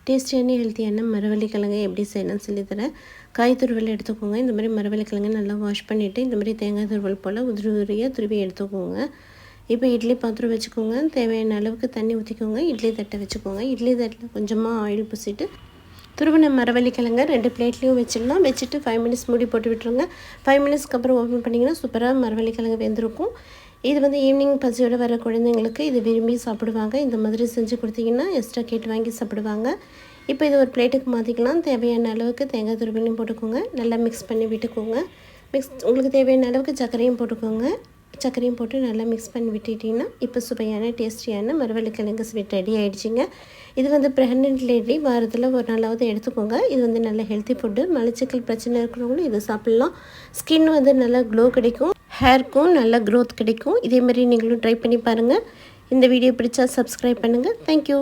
டேஸ்டியான ஹெல்த்தியான மரவள்ளிக்கிழங்கு எப்படி செய்யணும்னு சொல்லித்தரேன். காய் துருவல் எடுத்துக்கோங்க. இந்த மாதிரி மரவள்ளிக்கிழங்கு நல்லா வாஷ் பண்ணிவிட்டு இந்த மாதிரி தேங்காய் துருவல் போல் உதிரி உதிரியாக துருவி எடுத்துக்கோங்க. இப்போ இட்லி பாத்திரம் வச்சுக்கோங்க. தேவையான அளவுக்கு தண்ணி ஊற்றிக்கோங்க. இட்லி தட்டை வச்சுக்கோங்க. இட்லி தட்டில் கொஞ்சமாக ஆயில் பூசிட்டு துருவின மரவள்ளிக்கிழங்கு 2 பிளேட்லேயும் வச்சிடலாம். வச்சுட்டு 5 மினிட்ஸ் மூடி போட்டு விட்டுருங்க. 5 மினிட்ஸ்க்கு அப்புறம் ஓப்பன் பண்ணிங்கன்னா சூப்பராக மரவள்ளிக்கிழங்கு வெந்திருக்கும். இது வந்து ஈவினிங் பசியோடு வர குழந்தைங்களுக்கு இது விரும்பி சாப்பிடுவாங்க. இந்த மாதிரி செஞ்சு கொடுத்தீங்கன்னா எக்ஸ்ட்ரா கேட்டு வாங்கி சாப்பிடுவாங்க. இப்போ இது ஒரு பிளேட்டுக்கு மாற்றிக்கலாம். தேவையான அளவுக்கு தேங்காய் துருவலையும் போட்டுக்கோங்க. நல்லா மிக்ஸ் பண்ணி விட்டுக்கோங்க. உங்களுக்கு தேவையான அளவுக்கு சர்க்கரையும் போட்டுக்கோங்க. சர்க்கரையும் போட்டு நல்லா மிக்ஸ் பண்ணி விட்டுட்டிங்கன்னா இப்போ சுவையான டேஸ்டியான மரவள்ளிக்கிழங்கு ஸ்வீட் ரெடி ஆகிடுச்சிங்க. இது வந்து ப்ரெக்னென்ட் லேடி வாரத்தில் ஒரு நாளாவது எடுத்துக்கோங்க. இது வந்து நல்ல ஹெல்த்தி ஃபுட்டு. மலச்சிக்கல் பிரச்சனை இருக்கிறவங்களும் இதை சாப்பிட்லாம். ஸ்கின் வந்து நல்லா க்ளோ கிடைக்கும். ஹேருக்கும் நல்ல க்ரோத் கிடைக்கும். இதே மாதிரி நீங்களும் ட்ரை பண்ணி பாருங்கள். இந்த வீடியோ பிடிச்சா சப்ஸ்கிரைப் பண்ணுங்கள். தேங்க்யூ.